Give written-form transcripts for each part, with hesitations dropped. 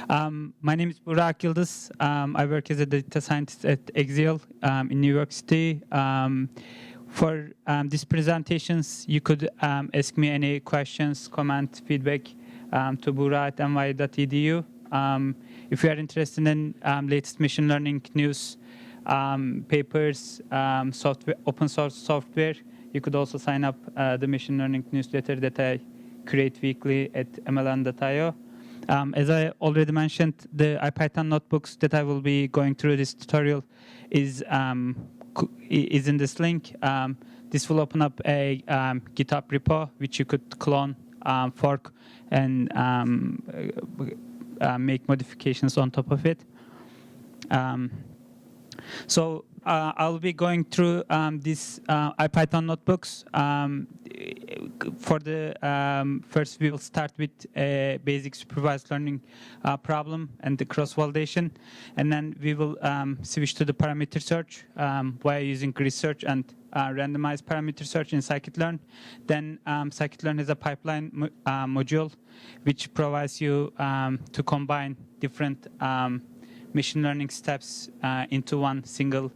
My name is Bugra Akyildiz. I work as a data scientist at Akyildiz in New York City. For these presentations, you could ask me any questions, comment, feedback to bugra@ny.edu. If you are interested in latest machine learning news, papers, software, open source software, you could also sign up the machine learning newsletter that I create weekly at mln.io. As I already mentioned, the IPython notebooks that I will be going through this tutorial is in this link. This will open up a GitHub repo, which you could clone, fork, and make modifications on top of it. So I'll be going through these IPython notebooks. For the first, we will start with a basic supervised learning problem and the cross-validation. And then we will switch to the parameter search via using research and randomized parameter search in Scikit-Learn. Then Scikit-Learn has a pipeline module which provides you to combine different machine learning steps into one single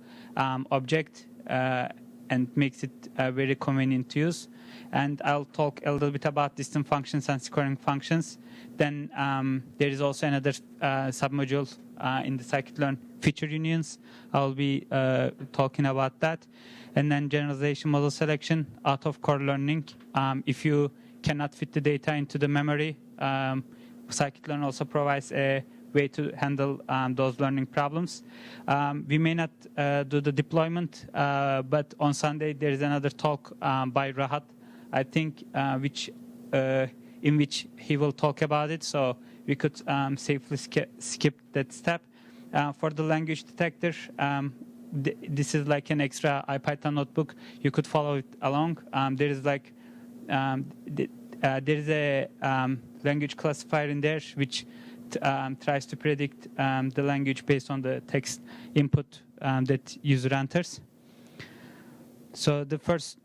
object and makes it very convenient to use. And I'll talk a little bit about distant functions and scoring functions. Then there is also another submodule in the Scikit-Learn feature unions. I'll be talking about that. And then generalization model selection out of core learning. If you cannot fit the data into the memory, Scikit-Learn also provides a way to handle those learning problems. We may not do the deployment, but on Sunday there is another talk by Rahat, I think, in which he will talk about it, so we could safely skip that step. For the language detector, this is like an extra IPython notebook. You could follow it along. There is like there is a language classifier in there which tries to predict the language based on the text input that user enters. So the first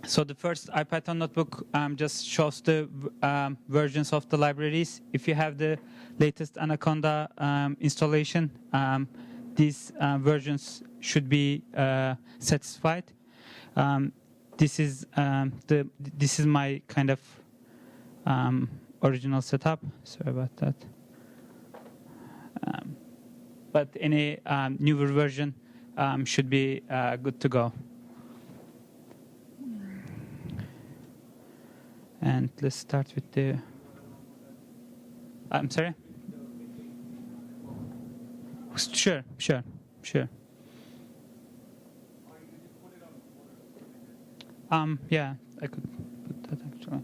IPython notebook just shows the versions of the libraries. If you have the latest Anaconda installation, these versions should be satisfied. This is my kind of original setup. Sorry about that. But any newer version should be good to go. And let's start with the. I'm sorry. Sure. Yeah, I could put that actually.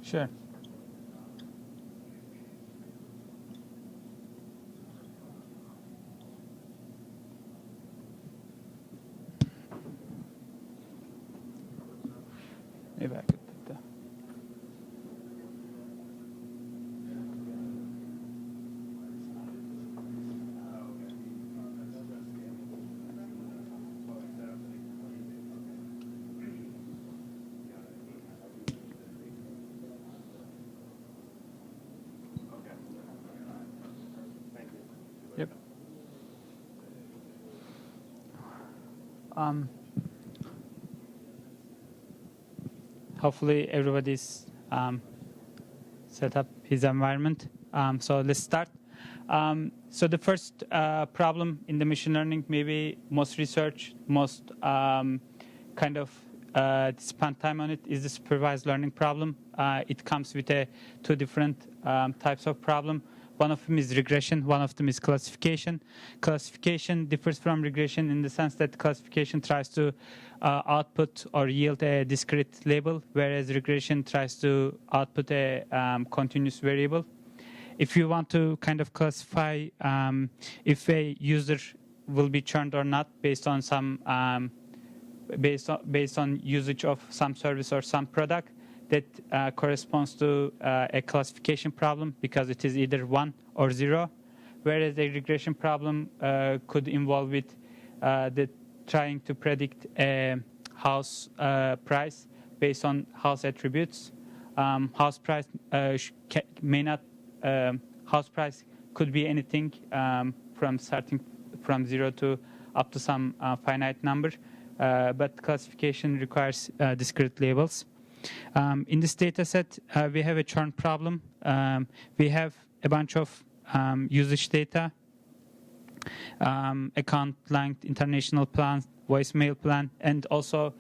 Sure. Maybe I could put that. Yep. Hopefully everybody's set up his environment. So let's start. So the first problem in the machine learning, maybe most research, most kind of spend time on it, is the supervised learning problem. It comes with two different types of problem. One of them is regression, one of them is classification. Classification differs from regression in the sense that classification tries to output or yield a discrete label, whereas regression tries to output a continuous variable. If you want to kind of classify if a user will be churned or not based on some based on usage of some service or some product, that corresponds to a classification problem because it is either 1 or 0, whereas a regression problem could involve with that trying to predict a house price based on house attributes. House price may not. House price could be anything from starting from 0 to up to some finite number, but classification requires discrete labels. In this data set, we have a churn problem. We have a bunch of usage data, account length, international plan, voicemail plan, and also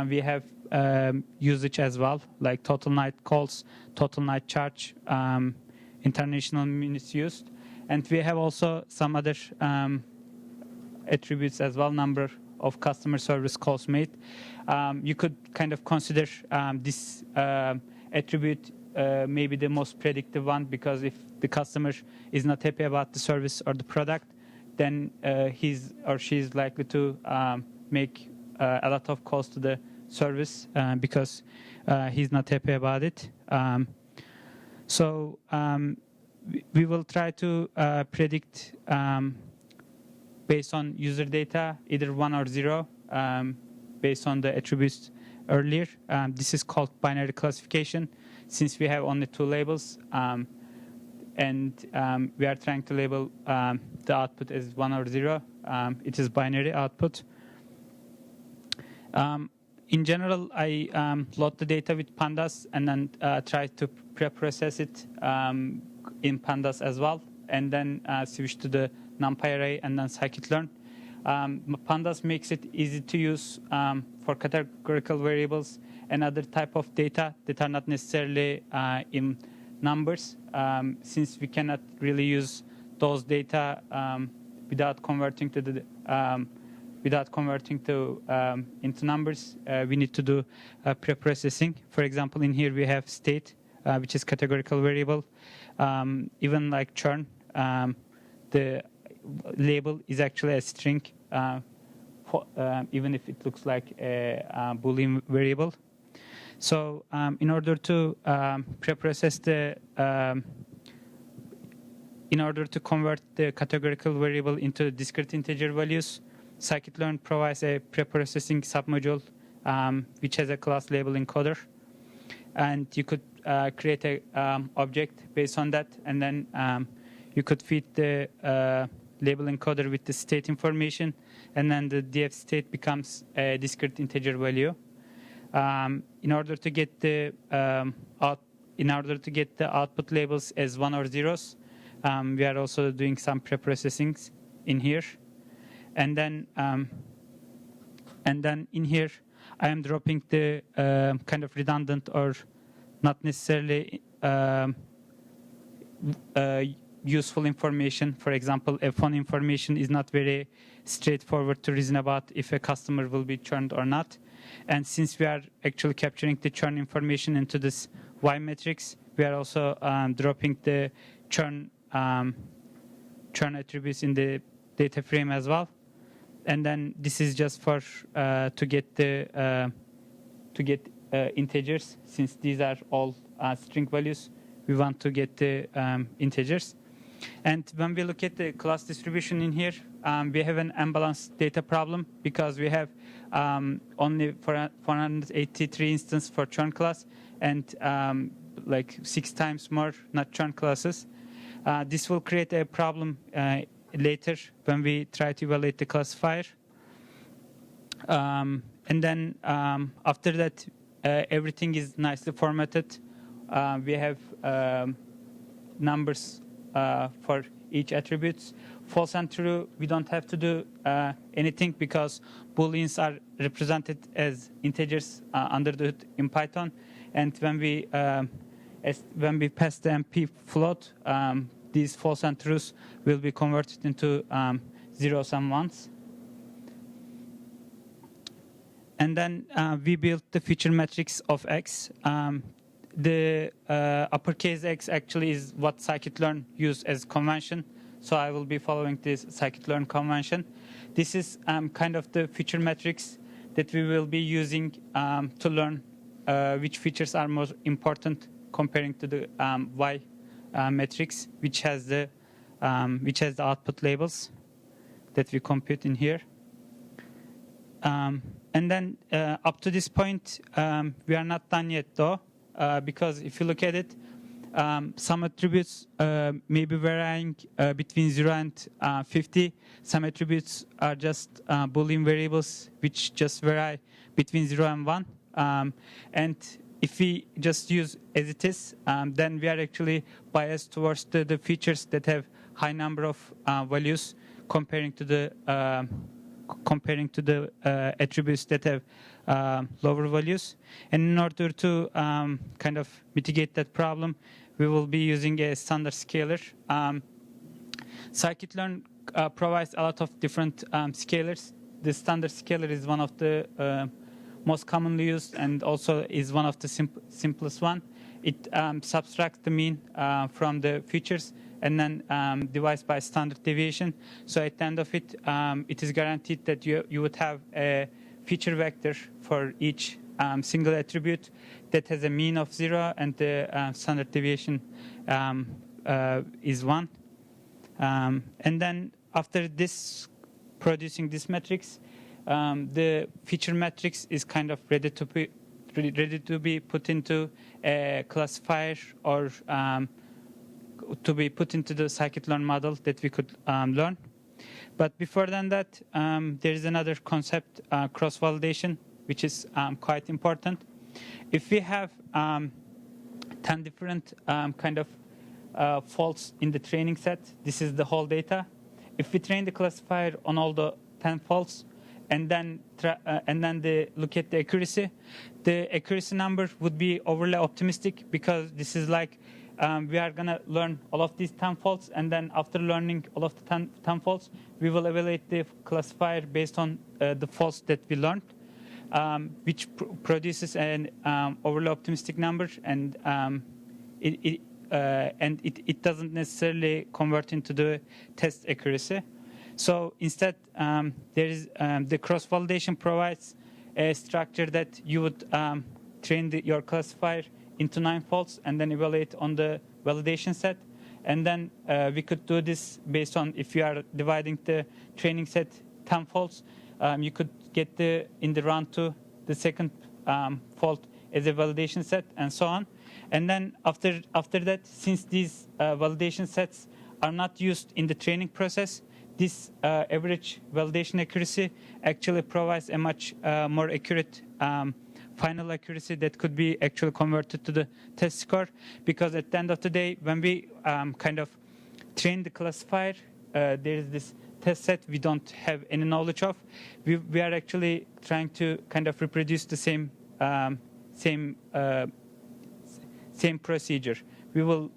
we have usage as well, like total night calls, total night charge, international minutes used. And we have also some other attributes as well, number of customer service calls made. You could kind of consider this attribute maybe the most predictive one, because if the customer is not happy about the service or the product, then he's or she is likely to make a lot of calls to the service because he's not happy about it. So we will try to predict based on user data, either 1 or 0, based on the attributes earlier. This is called binary classification, since we have only 2 labels, and we are trying to label the output as 1 or 0. It is binary output. In general, I load the data with pandas and then try to pre-process it in pandas as well, and then switch to the NumPy array and then Scikit-Learn. Pandas makes it easy to use for categorical variables and other type of data that are not necessarily in numbers, since we cannot really use those data without converting to the into numbers. We need to do pre-processing. For example, in here we have state, which is categorical variable. Even like churn, the label is actually a string, even if it looks like a Boolean variable. So in order to pre-process in order to convert the categorical variable into discrete integer values, Scikit-Learn provides a pre-processing submodule which has a class label encoder, and you could create a object based on that, and then you could feed the label encoder with the state information, and then the df state becomes a discrete integer value. In order to get the output labels as 1 or 0s, we are also doing some pre-processings in here, and then in here I am dropping the kind of redundant or not necessarily useful information. For example, a phone information is not very straightforward to reason about if a customer will be churned or not. And since we are actually capturing the churn information into this Y matrix, we are also dropping the churn attributes in the data frame as well. And then this is just for to get integers. Since these are all string values, we want to get the integers. And when we look at the class distribution in here, we have an unbalanced data problem, because we have only 483 instances for churn class and like 6 times more not churn classes. This will create a problem later when we try to evaluate the classifier. And then after that, everything is nicely formatted. We have numbers for each attributes. False and true, we don't have to do anything, because booleans are represented as integers under the hood in Python. And when we pass the MP float, these false and trues will be converted into zeros and ones. And then we built the feature matrix of X. The uppercase X actually is what Scikit-Learn used as convention. So I will be following this Scikit-Learn convention. This is kind of the feature matrix that we will be using to learn which features are most important comparing to the Y matrix, which has the output labels that we compute in here. And then up to this point, we are not done yet, though, because if you look at it, some attributes may be varying between 0 and 50. Some attributes are just Boolean variables, which just vary between 0 and 1. And if we just use as it is, then we are actually biased towards the features that have high number of values comparing to the attributes that have lower values. And in order to kind of mitigate that problem, we will be using a standard scaler. Scikit-Learn provides a lot of different scalars. The standard scaler is one of the most commonly used and also is one of the simplest one. It subtracts the mean from the features and then divides by standard deviation. So at the end of it, it is guaranteed that you would have a feature vector for each single attribute that has a mean of 0 and the standard deviation is 1. And then after this, producing this matrix, the feature matrix is kind of ready to be put into a classifier or to be put into the Scikit-Learn model that we could learn. But before than that, there is another concept, cross-validation, which is quite important. If we have 10 different kind of faults in the training set, this is the whole data. If we train the classifier on all the 10 faults, and then look at the accuracy number would be overly optimistic, because this is like we are going to learn all of these 10 faults, and then after learning all of the 10 faults, we will evaluate the classifier based on the faults that we learned, which produces an overly optimistic number, and it doesn't necessarily convert into the test accuracy. So instead, there is the cross-validation provides a structure that you would train your classifier into 9 faults and then evaluate on the validation set. And then we could do this based on, if you are dividing the training set 10 faults, you could get in the round 2 the second fault as a validation set, and so on. And then after that, since these validation sets are not used in the training process, this average validation accuracy actually provides a much more accurate final accuracy that could be actually converted to the test score. Because at the end of the day, when we kind of train the classifier, there is this test set we don't have any knowledge of. We are actually trying to kind of reproduce the same procedure. We will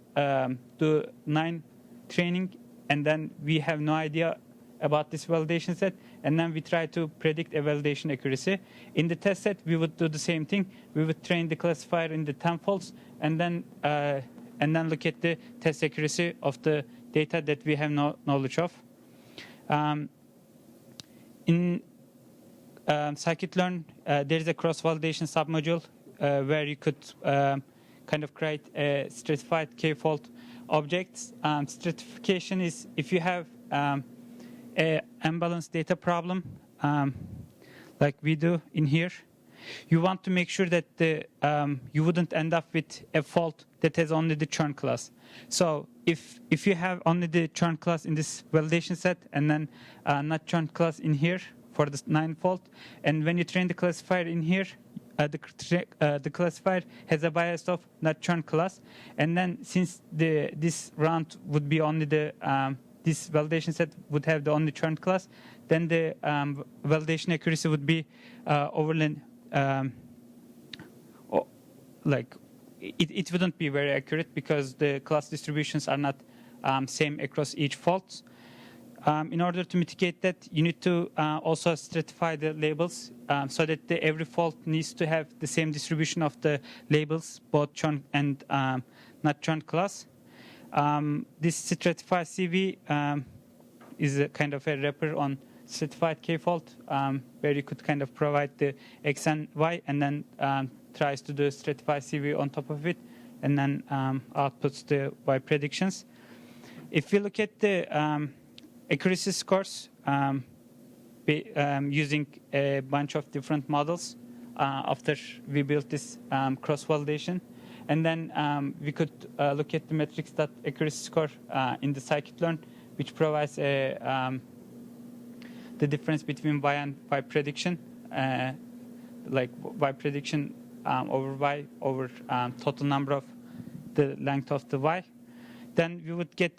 do 9 training, and then we have no idea about this validation set, and then we try to predict a validation accuracy. In the test set, we would do the same thing. We would train the classifier in the 10 faults, and then look at the test accuracy of the data that we have no knowledge of. In Scikit-Learn, there is a cross-validation submodule where you could kind of create a stratified k-fault objects. Stratification is if you have a unbalanced data problem, like we do in here, you want to make sure that you wouldn't end up with a fault that has only the churn class. So if you have only the churn class in this validation set, and then not churn class in here for the 9 fault, and when you train the classifier in here, the classifier has a bias of not churn class, and then since this round would be only this validation set would have the only churn class, then the validation accuracy would be overly like it wouldn't be very accurate, because the class distributions are not same across each fault. In order to mitigate that, you need to also stratify the labels so that every fault needs to have the same distribution of the labels, both churn and not churn class. This stratified CV is a kind of a wrapper on stratified k-fault, where you could kind of provide the x and y, and then tries to do stratified CV on top of it, and then outputs the y predictions. If we look at the accuracy scores, using a bunch of different models after we built this cross-validation. And then we could look at the metrics.accuracy score in the Scikit-Learn, which provides the difference between Y and Y prediction, like Y prediction over Y over total number of the length of the Y. Then we would get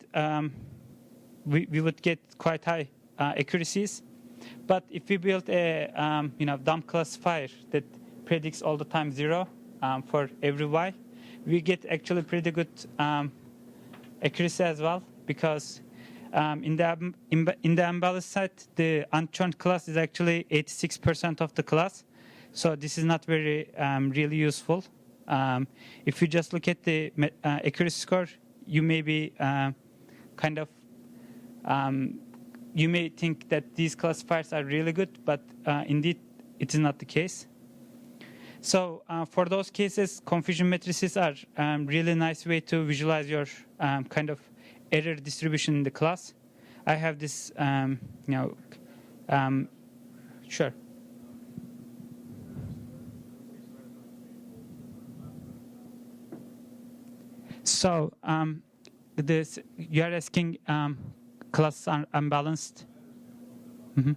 we would get quite high accuracies. But if we build a dumb classifier that predicts all the time 0 for every Y, we get actually pretty good accuracy as well, because in the unbalanced set, the unchurned class is actually 86% of the class. So this is not very really useful. If you just look at the accuracy score, you may be kind of you may think that these classifiers are really good, but indeed it is not the case. So for those cases, confusion matrices are really nice way to visualize your kind of error distribution in the class. I have this, sure. So you are asking classes are unbalanced. Mm-hmm.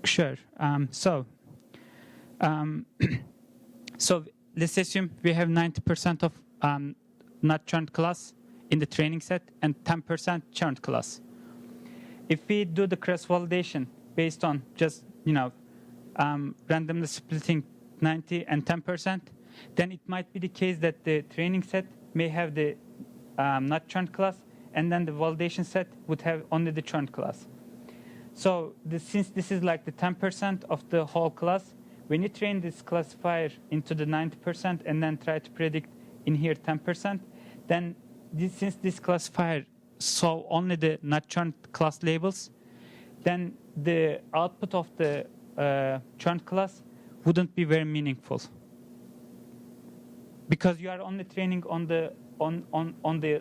Sure. So let's assume we have 90% of not churned class in the training set and 10% churned class. If we do the cross-validation based on just randomly splitting 90 and 10%, then it might be the case that the training set may have the not churned class, and then the validation set would have only the churned class. So since this is like the 10% of the whole class, when you train this classifier into the 90% and then try to predict in here 10%, then since this classifier saw only the not churned class labels, then the output of the churned class wouldn't be very meaningful, because you are only training on the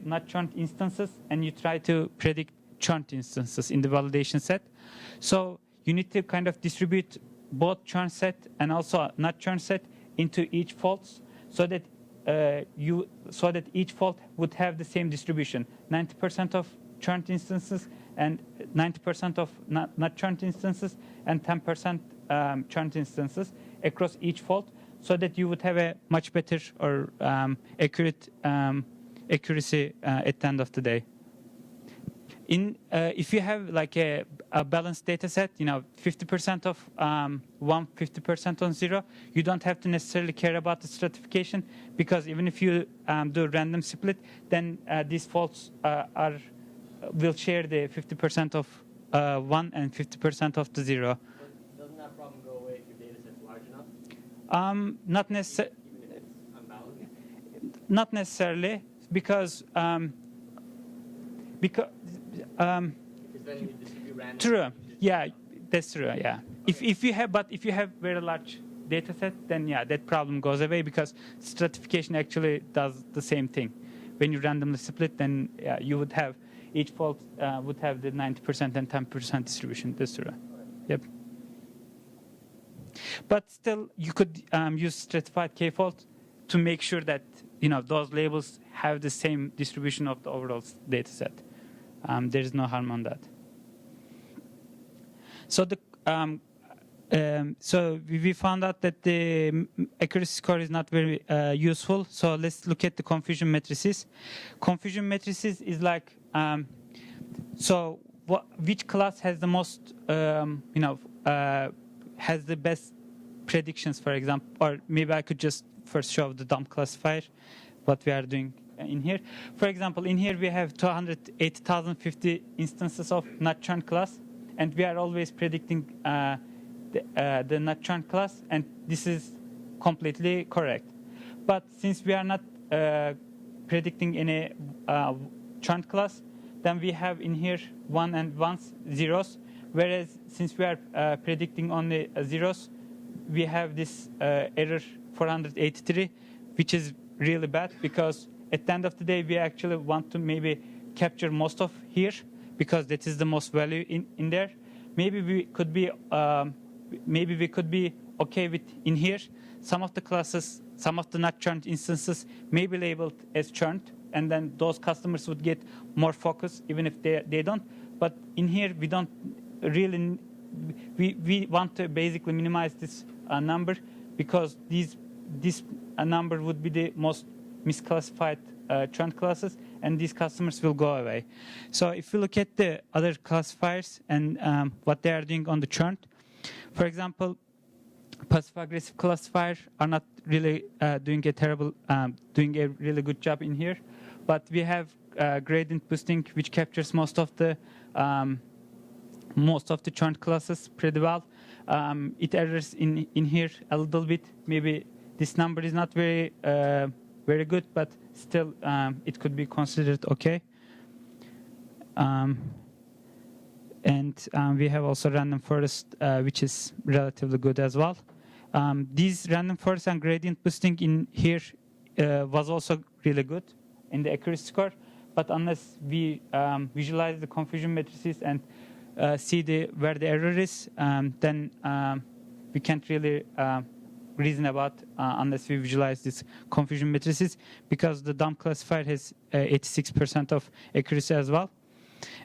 not churned instances, and you try to predict churned instances in the validation set. So you need to kind of distribute both churn set and also not churn set into each faults, so that each fault would have the same distribution: 90% of churned instances and 90% of not churned instances and 10% churned instances across each fault, so that you would have a much better or accurate accuracy at the end of the day. If you have like a balanced data set, 50% of 1, 50% on 0, you don't have to necessarily care about the stratification, because even if you do random split, then these faults will share the 50% of 1 and 50% of the 0. But doesn't that problem go away if your data set's large enough? Not necessarily. Even if it's unbalanced? Not necessarily, because Because then you distribute randomly. true. Yeah, that's true. Yeah. Okay. If you have very large data set, then yeah, that problem goes away, because stratification actually does the same thing. When you randomly split, then yeah, you would have each fault would have the 90% and 10% distribution. That's true. Yep. But still, you could use stratified k-fault to make sure that those labels have the same distribution of the overall data set. There is no harm on that. So so we found out that the accuracy score is not very useful. So let's look at the confusion matrices. Confusion matrices is like which class has the most has the best predictions, for example. Or maybe I could just first show the dumb classifier, what we are doing in here. For example, in here we have 280,050 instances of not churned class, and we are always predicting the not churned class, and this is completely correct. But since we are not predicting any churned class, then we have in here 1 and 1's zeros, whereas since we are predicting only zeros, we have this error 483, which is really bad, because at the end of the day, we actually want to maybe capture most of here because that is the most value in there. Maybe we could be okay with in here. Some of the classes, some of the not churned instances may be labeled as churned, and then those customers would get more focus even if they don't. But in here, we don't really, we want to basically minimize this number because this number would be the most misclassified churned classes, and these customers will go away. So if you look at the other classifiers and what they are doing on the churned, for example, passive-aggressive classifiers are not really doing a really good job in here, but we have gradient boosting, which captures most of the churned classes pretty well. It errors in here a little bit. Maybe this number is not very good, but still it could be considered okay. And we have also random forest, which is relatively good as well. These random forest and gradient boosting in here was also really good in the accuracy score. But unless we visualize the confusion matrices and see where the error is, then we can't really reason about unless we visualize this confusion matrices, because the DOM classifier has 86% of accuracy as well.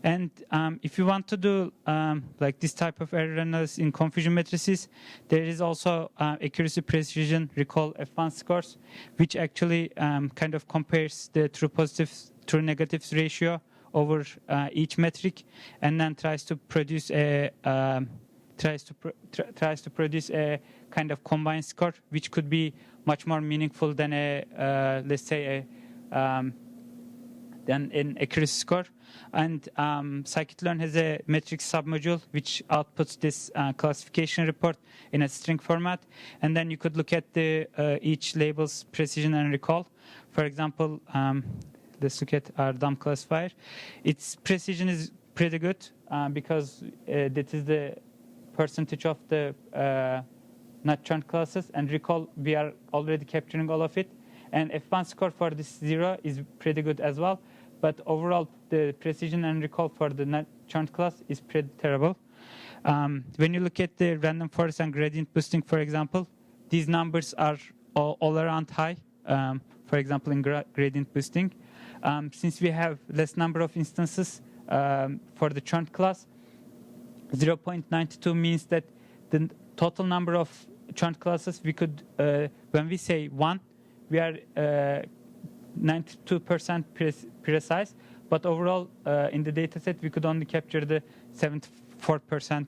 And if you want to do like this type of error analysis in confusion matrices, there is also accuracy, precision, recall, F1 scores, which actually kind of compares the true positives, true negatives ratio over each metric, and then tries to produce a kind of combined score, which could be much more meaningful than a let's say than an accuracy score. And Scikit-Learn has a metrics submodule which outputs this classification report in a string format, and then you could look at the each label's precision and recall. For example, let's look at our DOM classifier. Its precision is pretty good because that is the percentage of the not churned classes, and recall we are already capturing all of it. And F1 score for this 0 is pretty good as well. But overall, the precision and recall for the not churned class is pretty terrible. When you look at the random forest and gradient boosting, for example, these numbers are all around high. For example, in gradient boosting, since we have less number of instances for the churned class, 0.92 means that the total number of churned classes we could, when we say 1, we are 92% precise, but overall in the data set we could only capture the 74%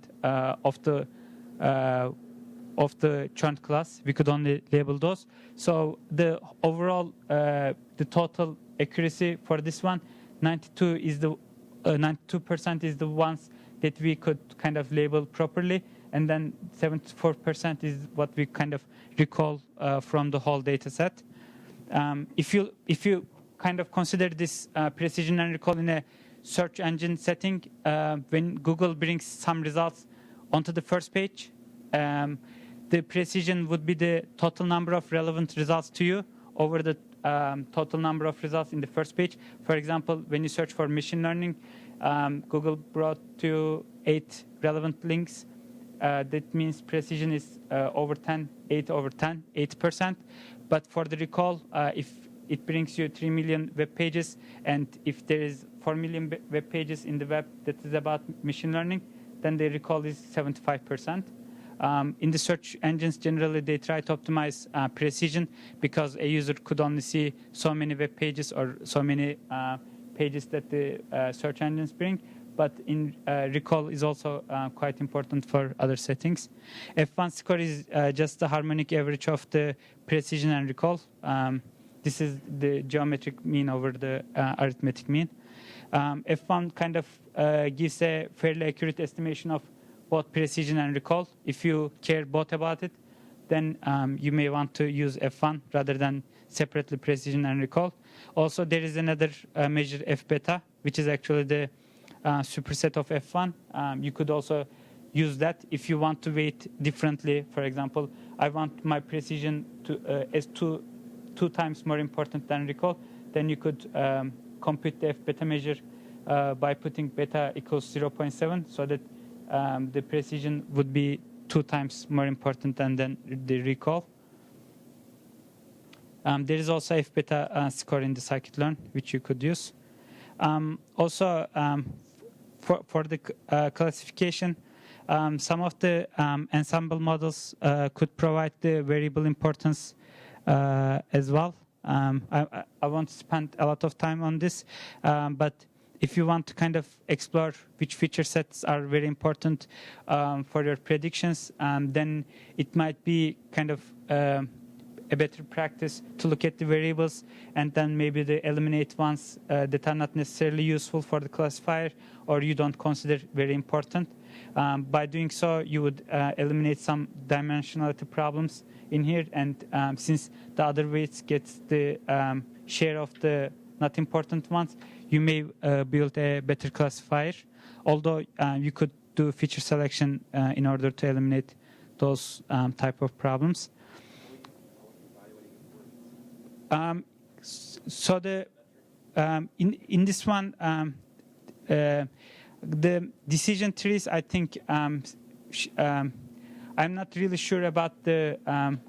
of the churned class. We could only label those. So the overall the total accuracy for this one, 92% is the ones that we could kind of label properly, and then 74% is what we kind of recall from the whole data set. If you kind of consider this precision and recall in a search engine setting, when Google brings some results onto the first page, the precision would be the total number of relevant results to you over the total number of results in the first page. For example, when you search for machine learning, Google brought to 8 relevant links. That means precision is over 10, 8 over 10, 8%. But for the recall, if it brings you 3 million web pages, and if there is 4 million web pages in the web that is about machine learning, then the recall is 75%. In the search engines, generally, they try to optimize precision because a user could only see so many web pages or so many pages that the search engines bring. But in recall is also quite important for other settings. F1 score is just the harmonic average of the precision and recall. This is the geometric mean over the arithmetic mean. F1 kind of gives a fairly accurate estimation of both precision and recall. If you care both about it, then you may want to use F1 rather than separately precision and recall. Also, there is another measure, F beta, which is actually the superset of F1. You could also use that if you want to weight differently. For example, I want my precision to as two times more important than recall. then you could compute the f beta measure by putting beta equals 0.7, so that the precision would be 2 times more important than the recall. There is also f beta score in the scikit-learn, which you could use. Also, for the classification, some of the ensemble models could provide the variable importance as well. I won't spend a lot of time on this, but if you want to kind of explore which feature sets are very important for your predictions, then it might be kind of a better practice to look at the variables and then maybe the eliminate ones that are not necessarily useful for the classifier or you don't consider very important. By doing so, you would eliminate some dimensionality problems in here, and since the other weights gets the share of the not important ones, you may build a better classifier, although you could do feature selection in order to eliminate those type of problems. So the in this one, the decision trees, I think I'm not really sure about the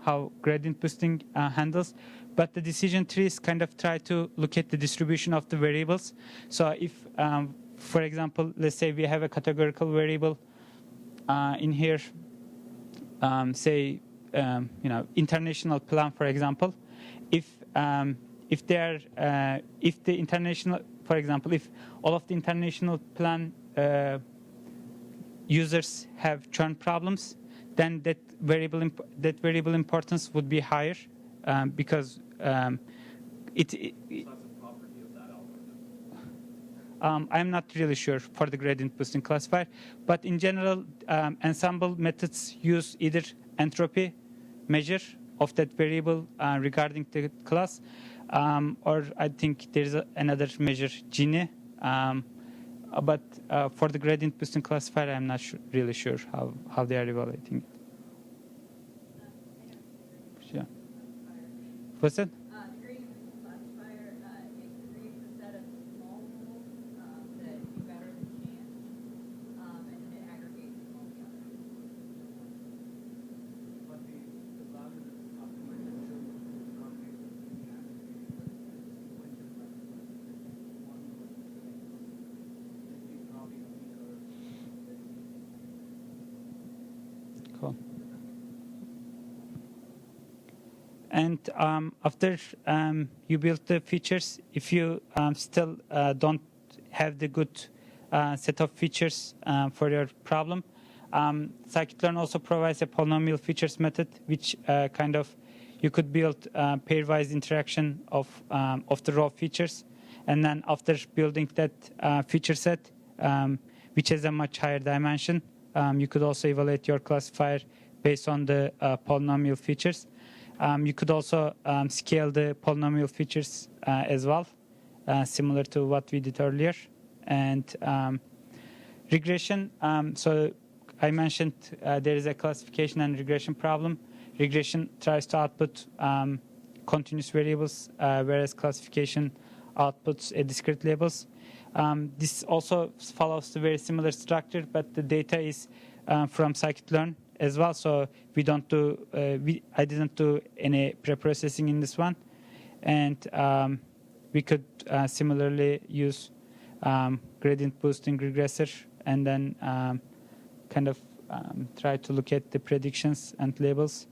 how gradient boosting handles, but the decision trees kind of try to look at the distribution of the variables. So if, for example, let's say we have a categorical variable in here, say international plan, for example. If the international, for example, if all of the international plan users have churn problems, then that variable importance would be higher because So that's a property of that algorithm. I'm not really sure for the gradient boosting classifier, but in general, ensemble methods use either entropy measure of that variable regarding the class, or I think there's another measure, Gini. But for the gradient boosting classifier, I'm not really sure how they are evaluating it. Yeah. What's that? The gradient boosting classifier, it creates a set of small rules that do better than chance, and then it aggregates all the others. But the value that's optimized should not be the aggregate sequential classifier. One was this is probably a weaker. Cool. And after you build the features, if you still don't have the good set of features for your problem, Scikit-Learn also provides a polynomial features method, which kind of you could build pairwise interaction of the raw features, and then after building that feature set, which has a much higher dimension, you could also evaluate your classifier based on the polynomial features. You could also scale the polynomial features as well, similar to what we did earlier. And regression, so I mentioned there is a classification and regression problem. Regression tries to output continuous variables, whereas classification outputs discrete labels. This also follows the very similar structure, but the data is from Scikit-Learn as well. So we don't do, I didn't do any preprocessing in this one. And we could similarly use gradient boosting regressor and then kind of try to look at the predictions and labels.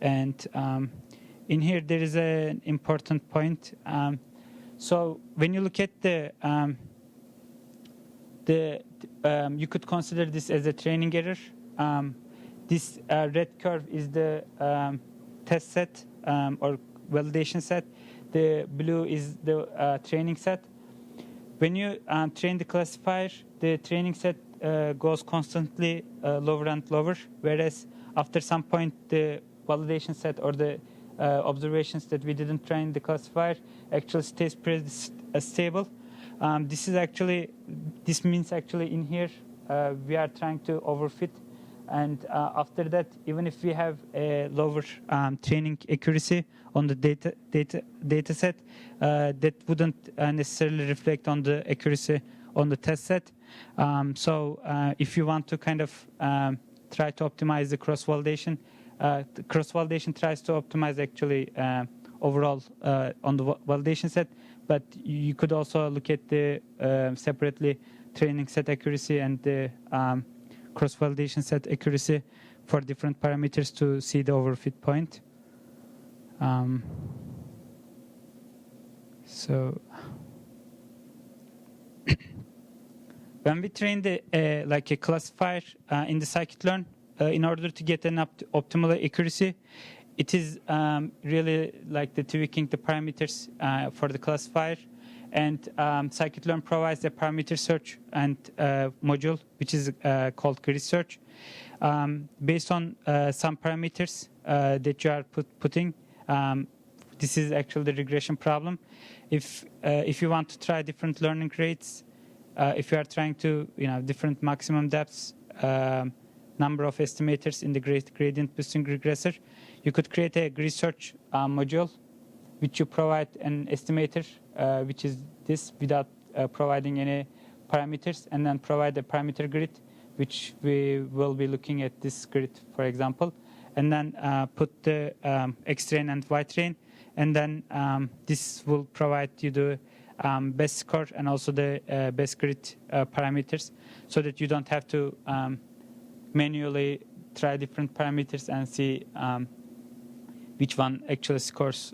And in here, there is an important point. So when you look at you could consider this as a training error. This red curve is the test set or validation set. The blue is the training set. When you train the classifier, the training set goes constantly lower and lower, whereas after some point, the validation set or the observations that we didn't train the classifier actually stays pretty stable. This means actually in here we are trying to overfit And after that, even if we have a lower training accuracy on the data set, that wouldn't necessarily reflect on the accuracy on the test set. So if you want to kind of try to optimize the cross-validation, the cross-validation tries to optimize actually overall on the validation set, but you could also look at the separately training set accuracy and the cross-validation set accuracy for different parameters to see the overfit point. So when we train the like a classifier in the scikit-learn, in order to get an optimal accuracy, it is really like the tweaking the parameters for the classifier. And scikit-learn provides a parameter search and module, which is called grid search. Based on some parameters that you are putting, this is actually the regression problem. If you want to try different learning rates, if you are trying to, different maximum depths, number of estimators in the gradient boosting regressor, you could create a grid search module, which you provide an estimator, which is this, without providing any parameters, and then provide a parameter grid, which we will be looking at this grid, for example, and then put the X train and Y train, and then this will provide you the best score and also the best grid parameters, so that you don't have to manually try different parameters and see which one actually scores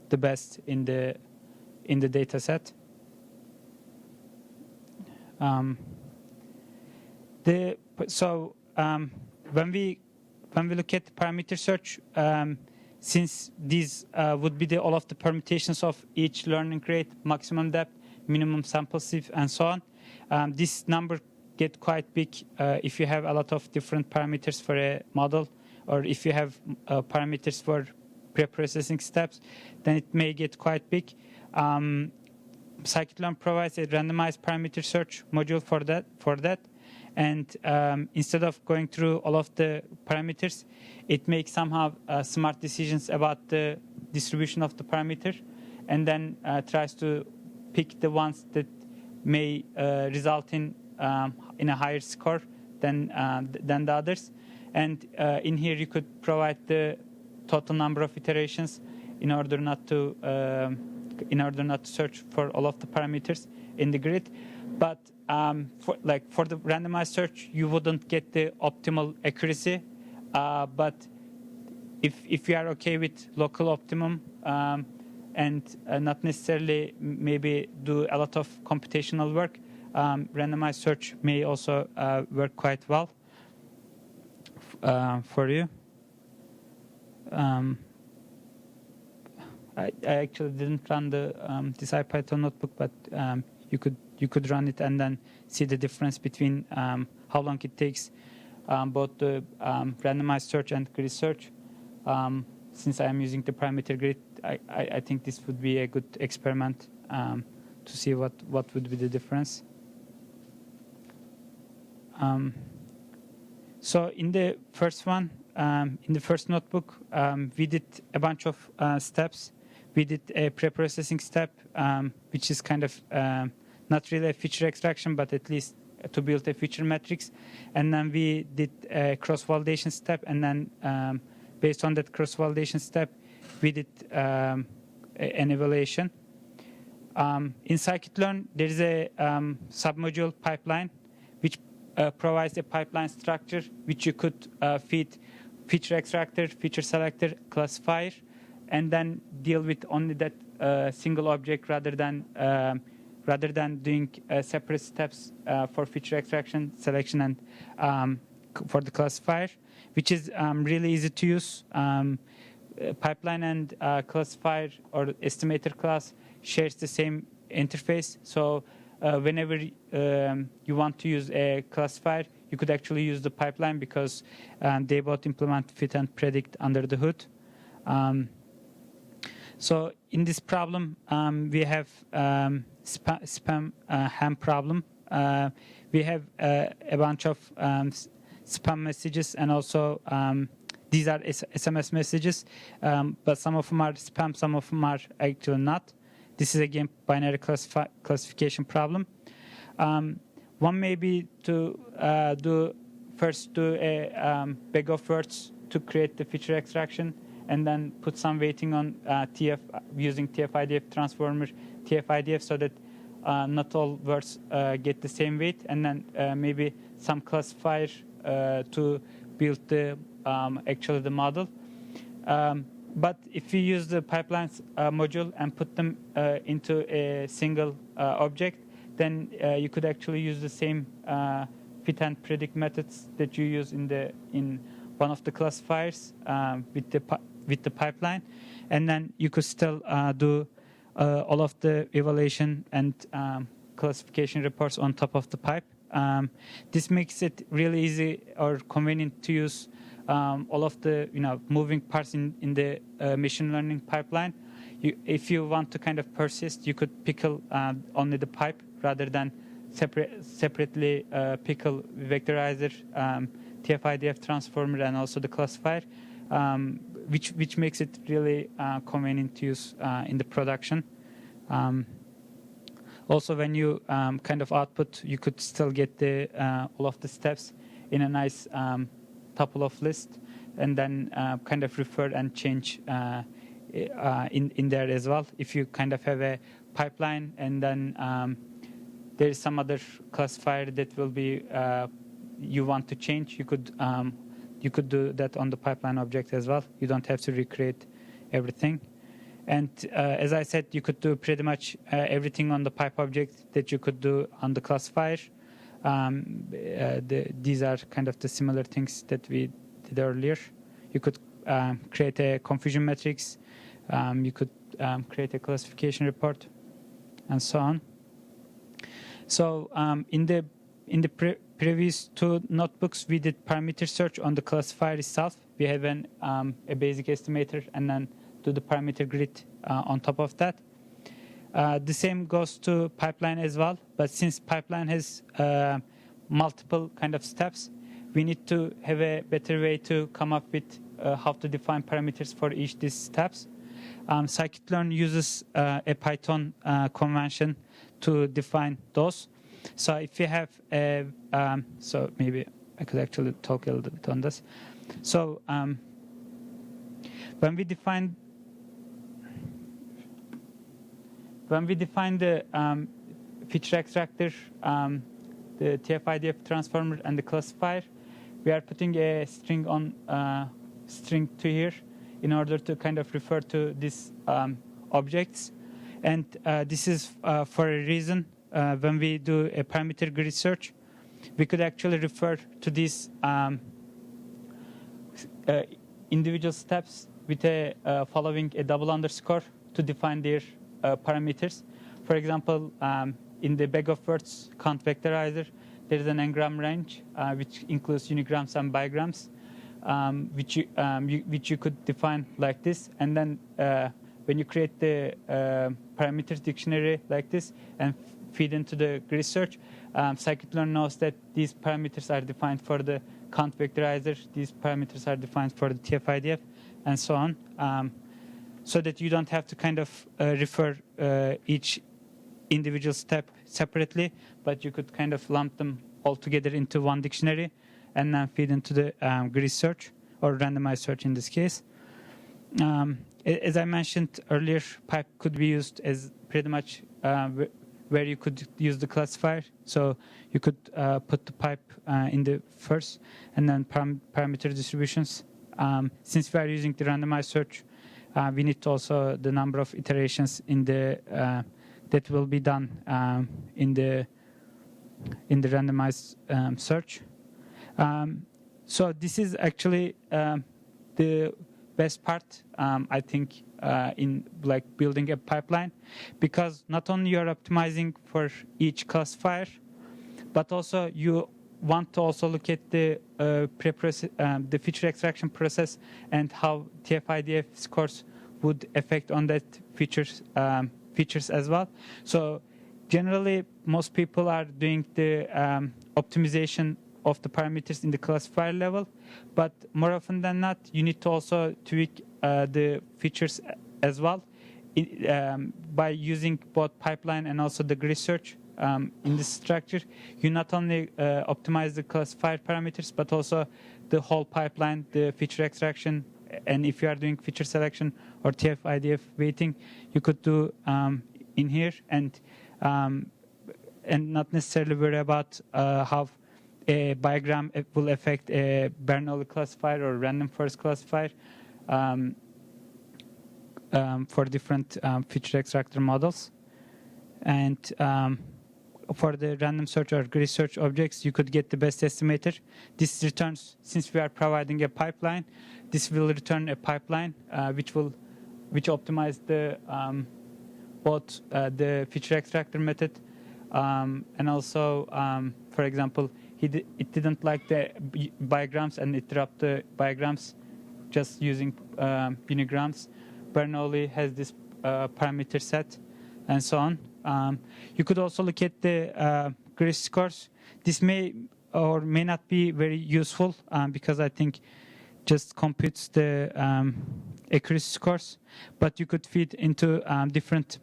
the best in the data set. When we look at parameter search, since these would be all of the permutations of each learning rate, maximum depth, minimum sample size, and so on, this number get quite big if you have a lot of different parameters for a model, or if you have parameters for pre-processing steps, then it may get quite big. Scikit-Learn provides a randomized parameter search module for that. And instead of going through all of the parameters, it makes somehow smart decisions about the distribution of the parameter, and then tries to pick the ones that may result in a higher score than the others. And in here, you could provide the total number of iterations in order not to search for all of the parameters in the grid. But for the randomized search, you wouldn't get the optimal accuracy. But if you are okay with local optimum and not necessarily maybe do a lot of computational work, randomized search may also work quite well for you. I actually didn't run this IPython notebook, but you could run it and then see the difference between how long it takes both the randomized search and grid search. Since I am using the parameter grid, I think this would be a good experiment to see what would be the difference. So in the first one, in the first notebook, we did a bunch of steps. We did a pre-processing step, which is kind of not really a feature extraction, but at least to build a feature matrix. And then we did a cross-validation step, and then based on that cross-validation step, we did an evaluation. In Scikit-Learn, there is a submodule pipeline, which provides a pipeline structure which you could feed feature extractor, feature selector, classifier, and then deal with only that single object rather than doing separate steps for feature extraction, selection, and for the classifier, which is really easy to use. Pipeline and classifier or estimator class shares the same interface. So whenever you want to use a classifier, you could actually use the pipeline because they both implement fit and predict under the hood. So in this problem, we have spam ham problem. We have a bunch of spam messages, and also these are SMS messages, but some of them are spam, some of them are actually not. This is again binary classification problem. One may be to first do a bag of words to create the feature extraction, and then put some weighting on TF using TF-IDF transformer, TF-IDF, so that not all words get the same weight, and then maybe some classifier to build the actually the model. But if you use the pipelines module and put them into a single object, then you could actually use the same fit and predict methods that you use in one of the classifiers with the pipeline, and then you could still do all of the evaluation and classification reports on top of the pipe. This makes it really easy or convenient to use all of the moving parts in the machine learning pipeline. If you want to kind of persist, you could pickle only the pipe rather than separately pickle vectorizer, TF-IDF transformer, and also the classifier, which makes it really convenient to use in the production. Also, when you kind of output, you could still get the all of the steps in a nice tuple of list, and then kind of refer and change in there as well. If you kind of have a pipeline and then there is some other classifier that will be you want to change, you could do that on the pipeline object as well. You don't have to recreate everything. And as I said, you could do pretty much everything on the pipe object that you could do on the classifier. These are kind of the similar things that we did earlier. You could create a confusion matrix. You could create a classification report, and so on. So in the previous two notebooks, we did parameter search on the classifier itself. We have a basic estimator, and then do the parameter grid on top of that. The same goes to pipeline as well, but since pipeline has multiple kind of steps, we need to have a better way to come up with how to define parameters for each these steps. Scikit-Learn uses a Python convention to define those. So if you have a, so maybe I could actually talk a little bit on this. So when we define the feature extractor, the TF-IDF transformer, and the classifier, we are putting a string on string to here in order to kind of refer to these objects. And this is for a reason. When we do a parameter grid search, we could actually refer to these individual steps with a following a double underscore to define their parameters. For example, in the bag of words count vectorizer, there is an n-gram range which includes unigrams and bigrams, which you could define like this. And then when you create the parameters dictionary like this and feed into the grid search, Scikit-Learn knows that these parameters are defined for the count vectorizer, these parameters are defined for the TF-IDF, and so on, so that you don't have to kind of refer each individual step separately, but you could kind of lump them all together into one dictionary and then feed into the grid search, or randomized search in this case. As I mentioned earlier, pipe could be used as pretty much where you could use the classifier. So you could put the pipe in the first, and then parameter distributions. Since we are using the randomized search, we need also the number of iterations in the that will be done in the randomized search. So this is actually the best part, I think, in like building a pipeline, because not only you're optimizing for each classifier, but also you want to also look at the the feature extraction process and how TF-IDF scores would affect on that features as well. So generally, most people are doing the optimization of the parameters in the classifier level, but more often than not, you need to also tweak the features as well by using both pipeline and also the grid search. In this structure, you not only optimize the classifier parameters, but also the whole pipeline, the feature extraction, and if you are doing feature selection or TF-IDF weighting, you could do in here, and not necessarily worry about how a diagram will affect a Bernoulli classifier or random forest classifier for different feature extractor models. And for the random search or grid search objects, you could get the best estimator. This returns, since we are providing a pipeline, this will return a pipeline which optimize the both the feature extractor method and also, for example, it didn't like the bigrams and it dropped the bigrams just using unigrams. Bernoulli has this parameter set and so on. You could also look at the grid scores. This may or may not be very useful because I think just computes the accuracy scores, but you could feed into different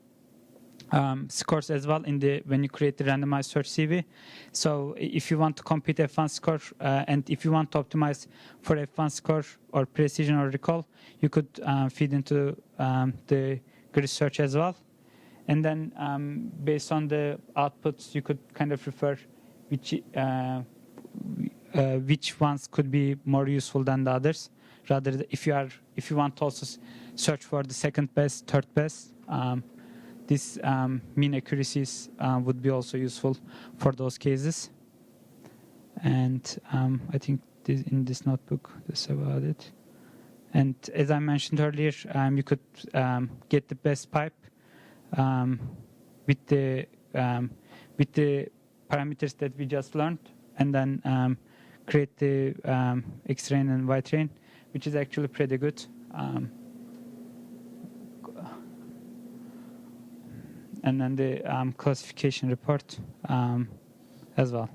scores as well when you create the randomized search CV. So if you want to compute F1 score and if you want to optimize for F1 score or precision or recall, you could feed into the grid search as well. And then based on the outputs, you could kind of refer which ones could be more useful than the others. Rather, if you want to also search for the second best, third best, this mean accuracies would be also useful for those cases. And I think in this notebook, that's about it. And as I mentioned earlier, you could get the best pipe with the parameters that we just learned, and then create the X-train and Y-train, which is actually pretty good. And then the classification report as well.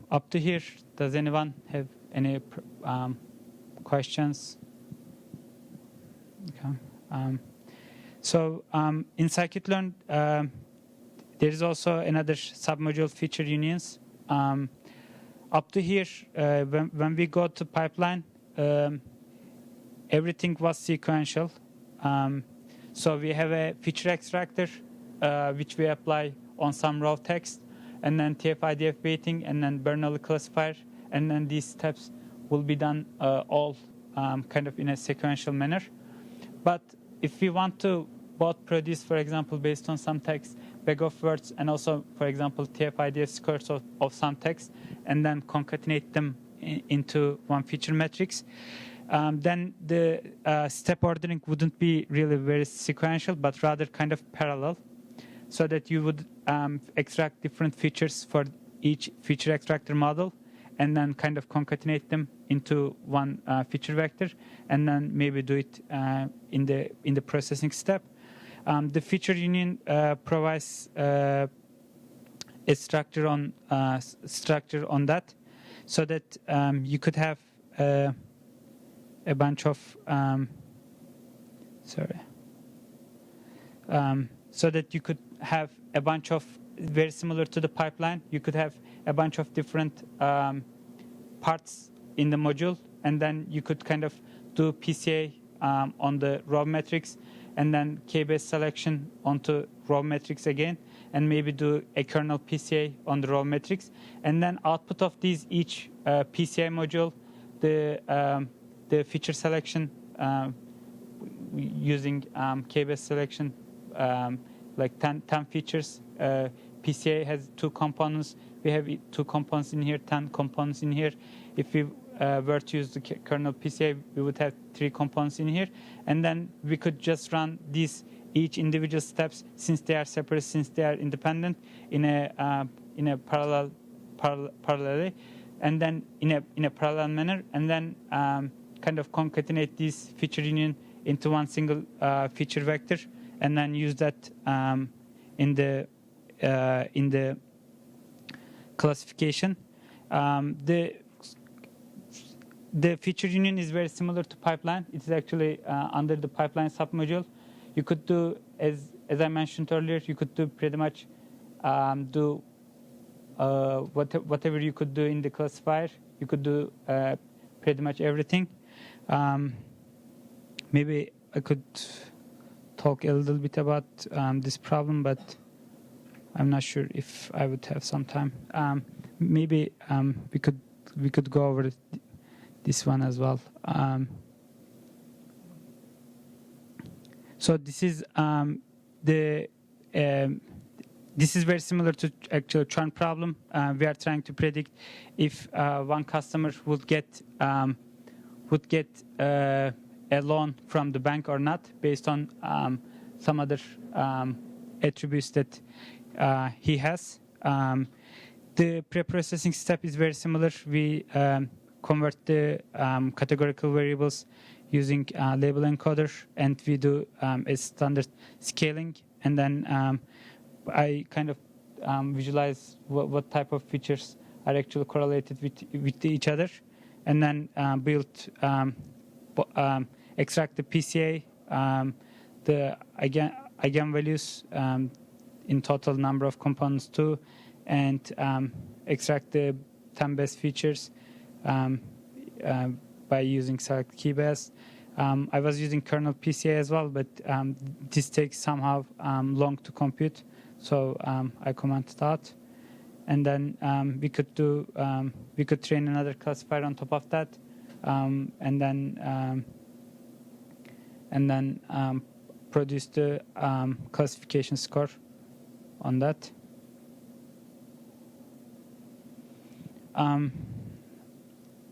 Up to here, does anyone have any questions? Okay. So in Scikit-Learn, there is also another submodule, feature unions. Up to here, when we go to pipeline, everything was sequential. So we have a feature extractor, which we apply on some raw text, and then TF-IDF weighting, and then Bernoulli classifier, and then these steps will be done all kind of in a sequential manner. But if we want to both produce, for example, based on some text, bag of words, and also, for example, TF-IDF scores of some text, and then concatenate them into one feature matrix, then the step ordering wouldn't be really very sequential, but rather kind of parallel, so that you would extract different features for each feature extractor model, and then kind of concatenate them into one feature vector, and then maybe do it in the processing step. The feature union provides a structure on that, so that you could have a bunch of so that you could have a bunch of, very similar to the pipeline, you could have a bunch of different parts in the module, and then you could kind of do PCA on the raw metrics, and then K-based selection onto raw metrics again, and maybe do a kernel PCA on the raw metrics, and then output of these each PCA module, the feature selection using K-based selection, like 10 features. PCA has 2 components. We have 2 components in here, 10 components in here. If we were to use the kernel PCA, we would have 3 components in here. And then we could just run these each individual steps, since they are separate, since they are independent, in a parallelly, and then in a parallel manner, and then kind of concatenate this feature union into one single feature vector, and then use that in the classification. The feature union is very similar to pipeline. It is actually under the pipeline submodule. You could do, as I mentioned earlier, you could do pretty much do whatever you could do in the classifier. You could do pretty much everything. Maybe I could talk a little bit about this problem, but I'm not sure if I would have some time. Maybe we could go over this one as well. So this is this is very similar to actual churn problem. We are trying to predict if one customer would get a loan from the bank or not, based on some other attributes that he has. The pre-processing step is very similar. We convert the categorical variables using label encoder, and we do a standard scaling, and then I kind of visualize what type of features are actually correlated with each other, and then build extract the PCA, the eigenvalues, in total number of components too, and extract the 10 best features by using select key best. I was using kernel PCA as well, but this takes somehow long to compute, so I commented out. And then we could train another classifier on top of that, and then produce the classification score on that.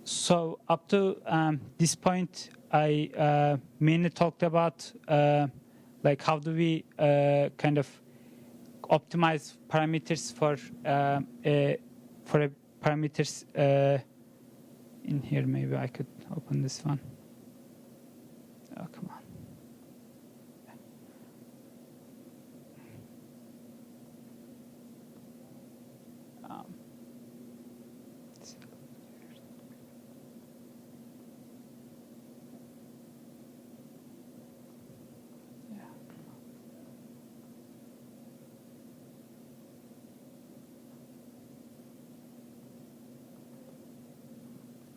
So up to this point, I mainly talked about like how do we kind of optimize parameters for a parameters in here. Maybe I could open this one. Oh, come on.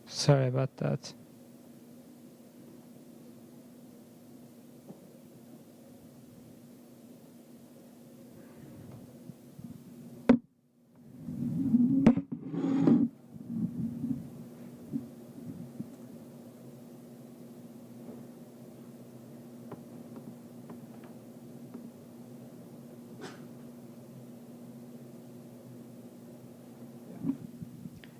Sorry about that.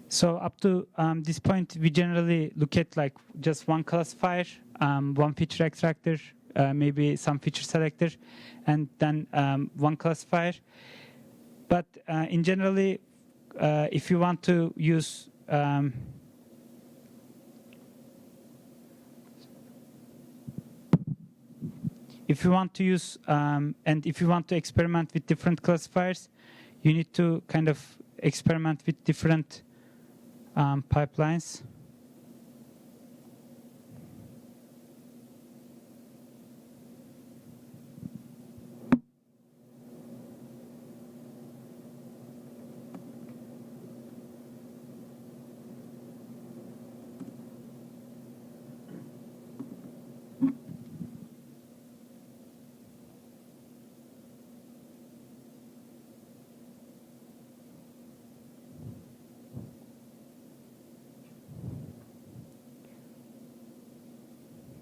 So up to this point, we generally look at like just one classifier, one feature extractor, maybe some feature selector, and then one classifier. But in generally, if you want to use and if you want to experiment with different classifiers, you need to kind of experiment with different pipelines.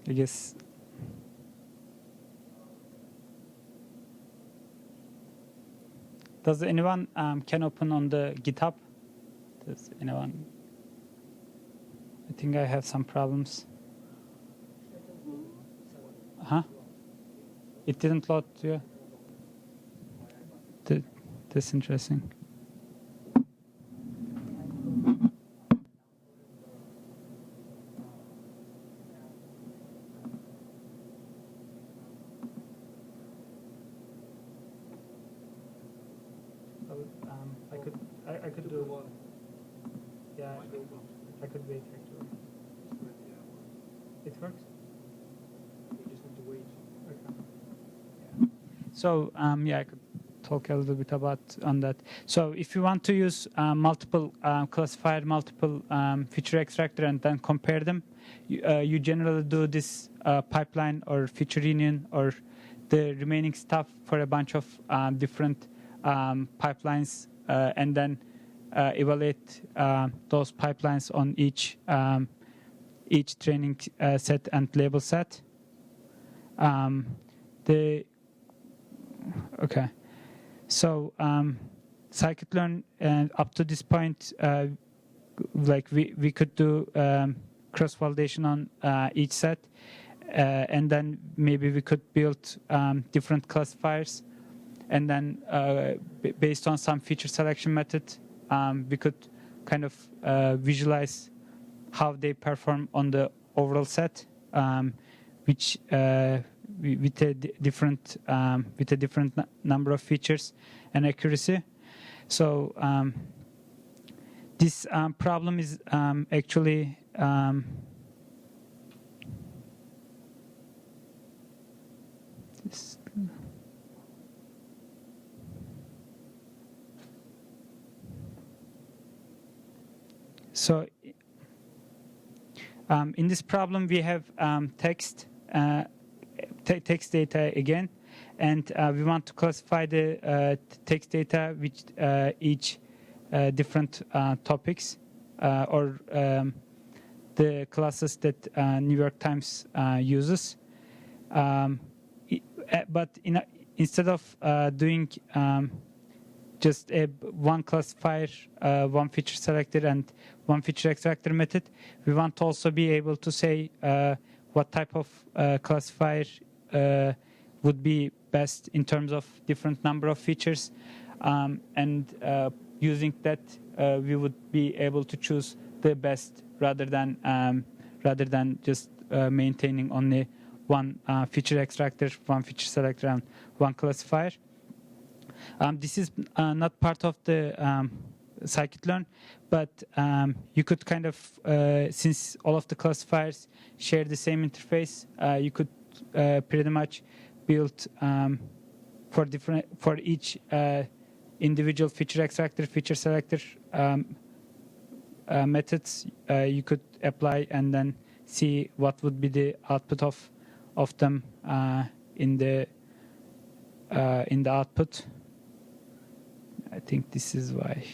I guess does anyone can open on the GitHub? Does anyone? I think I have some problems. Huh? It didn't load. Yeah. That's interesting. I could do one. Yeah, I could wait actually. It works. You just need to wait. Okay. Yeah. So yeah, I could talk a little bit about on that. So if you want to use multiple classifier, multiple feature extractor, and then compare them, you generally do this pipeline or feature union or the remaining stuff for a bunch of different pipelines, and then evaluate those pipelines on each training set and label set. Okay. So Scikit-Learn, up to this point, like we could do cross-validation on each set, and then maybe we could build different classifiers, and then based on some feature selection method, we could kind of visualize how they perform on the overall set, which with a different number of features and accuracy. So this problem is actually so in this problem we have text data again, and we want to classify the text data with each different topics or the classes that New York Times uses. But instead of doing just one classifier, one feature selector, and one feature extractor method, we want to also be able to say what type of classifier would be best in terms of different number of features, and using that we would be able to choose the best rather than just maintaining only one feature extractor, one feature selector, and one classifier. This is not part of the Scikit-Learn, but you could kind of, since all of the classifiers share the same interface, you could pretty much build for each individual feature extractor, feature selector methods. You could apply and then see what would be the output of them in the output. I think this is why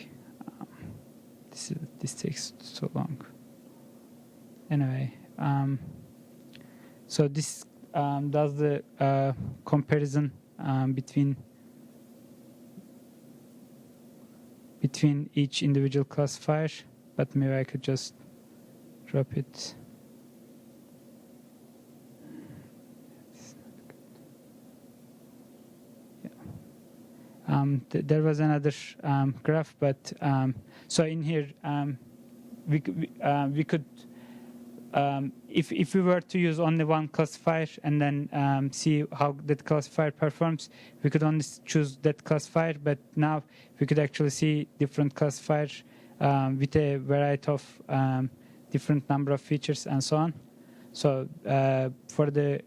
this takes so long. Anyway, so this does the comparison between each individual classifier, but maybe I could just drop it. There was another graph, but so in here we could, if we were to use only one classifier and then see how that classifier performs, we could only choose that classifier. But now we could actually see different classifiers with a variety of different number of features and so on. So for the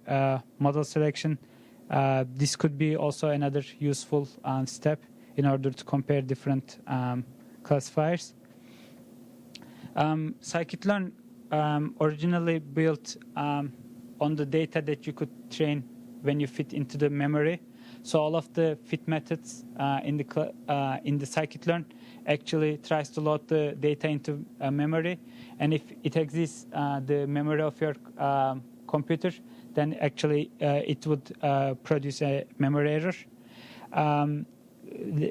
model selection, this could be also another useful step in order to compare different classifiers. Scikit-Learn originally built on the data that you could train when you fit into the memory. So all of the fit methods in the Scikit-Learn actually tries to load the data into memory, and if it exists the memory of your computer, then actually it would produce a memory error.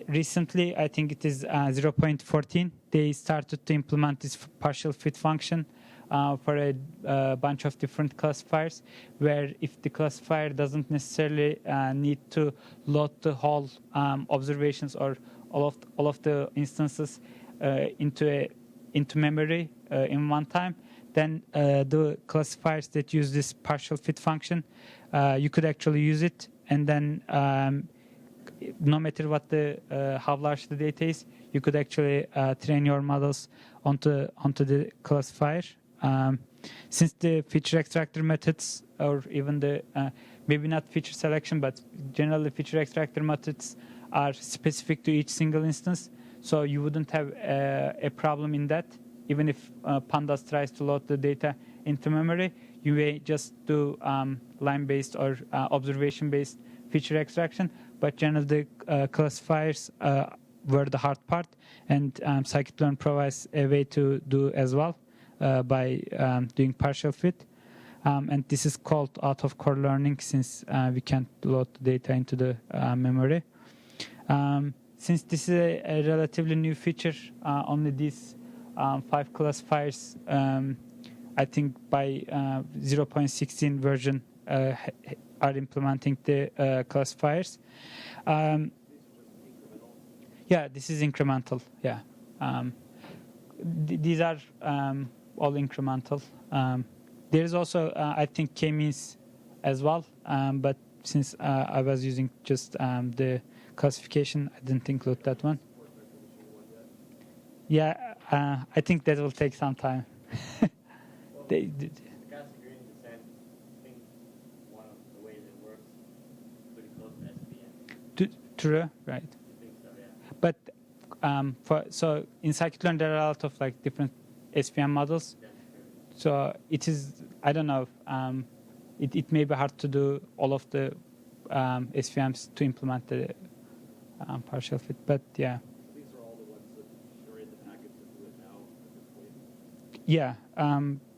Recently, I think it is 0.14, they started to implement this partial fit function for a bunch of different classifiers, where if the classifier doesn't necessarily need to load the whole observations or all of the instances into memory in one time, then the classifiers that use this partial fit function, you could actually use it and then no matter what how large the data is, you could actually train your models onto the classifier. Since the feature extractor methods, or even the maybe not feature selection, but generally feature extractor methods are specific to each single instance, so you wouldn't have a problem in that. Even if Pandas tries to load the data into memory, you may just do line-based or observation-based feature extraction. But generally, the classifiers were the hard part, and Scikit-Learn provides a way to do as well by doing partial fit. And this is called out-of-core learning, since we can't load the data into the memory. Since this is a relatively new feature, only these 5 classifiers, I think by 0.16 version, are implementing the classifiers. Yeah, this is incremental. Yeah, these are all incremental. There is also, I think, k-means as well, but since I was using just the classification, I didn't include that one. Yeah, I think that will take some time. Stochastic gradient descent, I think one of the ways it works pretty close to SVM. True, right? I think so, yeah. But so in Scikit-Learn there are a lot of like different SVM models. So it is, I don't know, it may be hard to do all of the SVMs to implement the partial fit, but yeah. So these are all the ones that are in the package that do it now at this point? Yeah,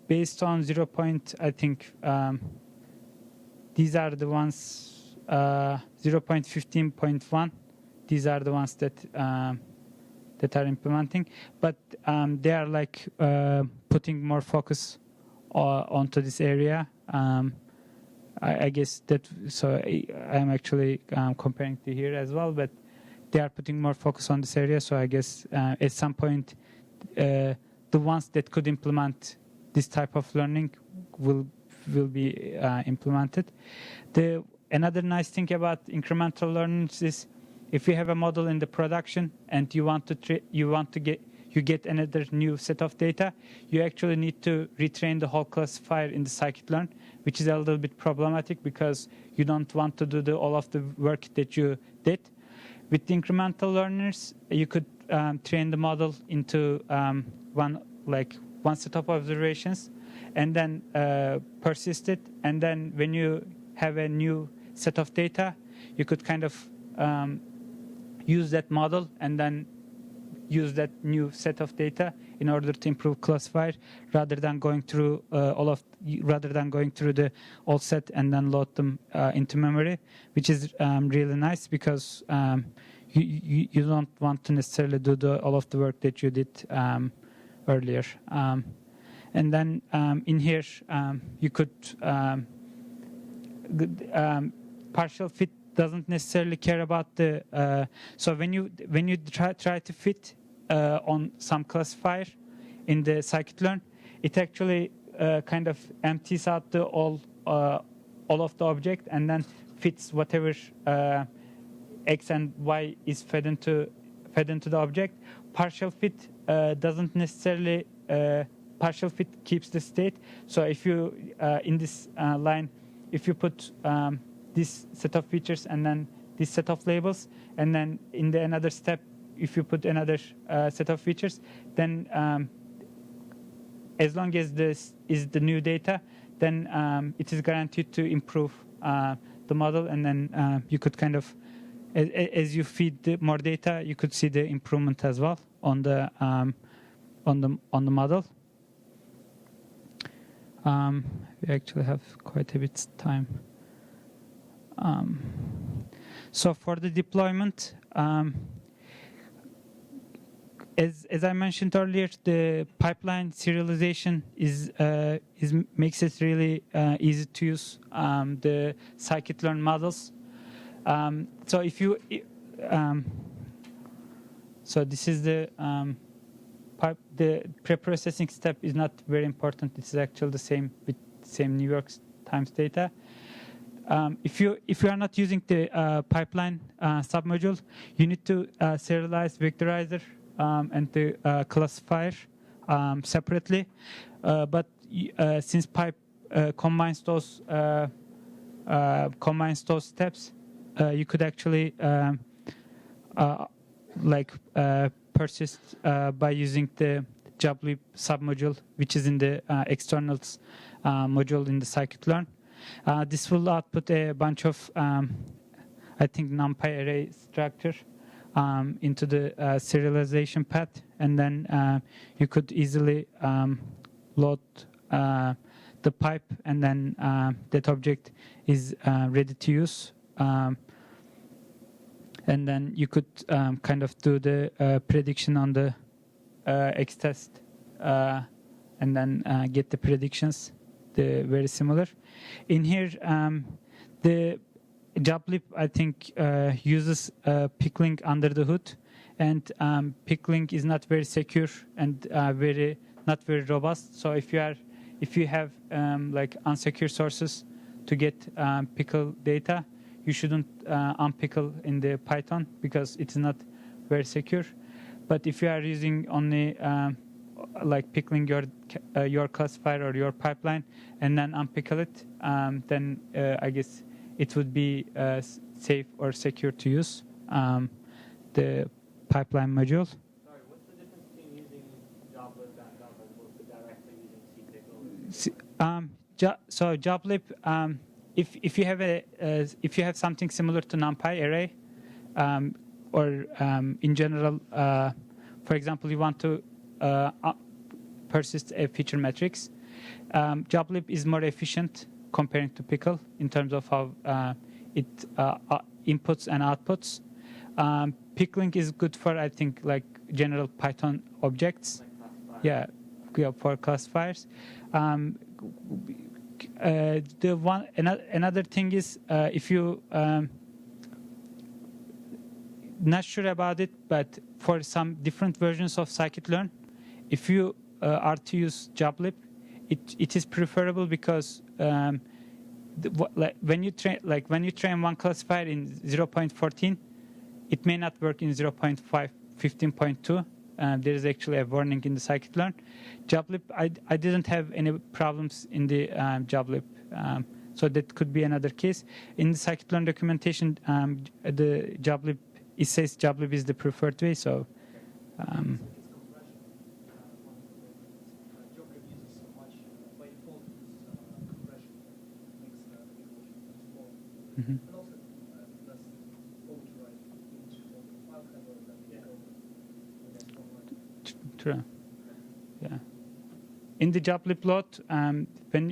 based on 0. I think these are the ones 0.15.1. These are the ones that that are implementing, but they are like putting more focus onto this area. I guess that, so I'm actually comparing to here as well, but they are putting more focus on this area. So I guess at some point, the ones that could implement this type of learning will be implemented. Another nice thing about incremental learning is if you have a model in the production and you get another new set of data, you actually need to retrain the whole classifier in the Scikit-Learn, which is a little bit problematic because you don't want to do all of the work that you did. With the incremental learners, you could train the model into one set of observations, and then persist it. And then when you have a new set of data, you could kind of use that model and then use that new set of data in order to improve classifier, rather than going through the old set and then load them into memory, which is really nice because you don't want to necessarily do all of the work that you did earlier. And then in here you could partial fit doesn't necessarily care about the so when you try to fit on some classifier in the Scikit-Learn, it actually kind of empties out the all of the object and then fits whatever x and y is fed into the object. Partial fit doesn't necessarily partial fit keeps the state. So if you in this line, if you put this set of features and then this set of labels, and then in the another step, if you put another set of features, then as long as this is the new data, then it is guaranteed to improve the model, and then you could kind of, as you feed more data, you could see the improvement as well on the model. We actually have quite a bit of time. So for the deployment, as I mentioned earlier, the pipeline serialization makes it really easy to use the Scikit-Learn models. So if you so this is the pre-processing step is not very important. It's actually the same with same New York Times data. if you are not using the pipeline submodule, you need to serialize vectorizer and the classifier separately. But since pipe combines those steps, you could actually persist by using the joblib submodule, which is in the externals module in the Scikit-Learn. This will output a bunch of, I think, NumPy array structure into the serialization path, and then you could easily load the pipe, and then that object is ready to use. And then you could kind of do the prediction on the X-test, and then get the predictions. They're very similar. In here, the joblib, I think, uses pickling under the hood, and pickling is not very secure and not very robust. So if you have like unsecure sources to get pickle data, you shouldn't unpickle in the Python because it is not very secure. But if you are using only like pickling your classifier or your pipeline and then unpickle it, then I guess it would be safe or secure to use the pipeline module. Sorry, what's the difference between using joblib as opposed to directly using cpickle? So joblib, if you have something similar to NumPy array, or in general, for example, you want to persist a feature matrix, joblib is more efficient comparing to pickle in terms of how it inputs and outputs. Pickling is good for, I think, like general Python objects. Like for classifiers. Another thing is if you not sure about it, but for some different versions of Scikit-Learn, if you are to use joblib, it is preferable because when you train one classifier in 0.14, it may not work in 0.5, 15.2. There is actually a warning in the Scikit-Learn. Joblib, I didn't have any problems in the joblib, so that could be another case. In the Scikit-Learn documentation, the joblib, it says joblib is the preferred way. So. It's compression. Joblib uses so much, by default uses compression, makes the equation small. Mm-hmm. And also less override into the file handler than the next one line. True. Yeah. In the joblib load,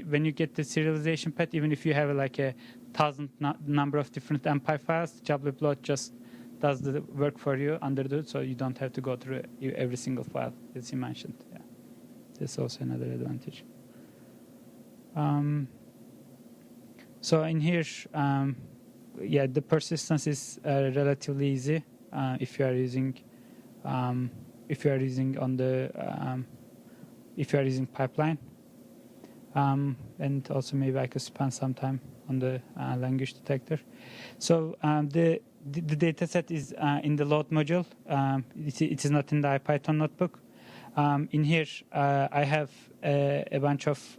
when you get the serialization path, even if you have like a 1,000 number of different MPy files, joblib load just does the work for you under the hood, so you don't have to go through every single file, as you mentioned. Yeah, that's also another advantage. So in here, the persistence is relatively easy if you are using pipeline, and also maybe I could spend some time on the language detector. So the data set is in the load module. It is not in the IPython notebook. In here, I have a bunch of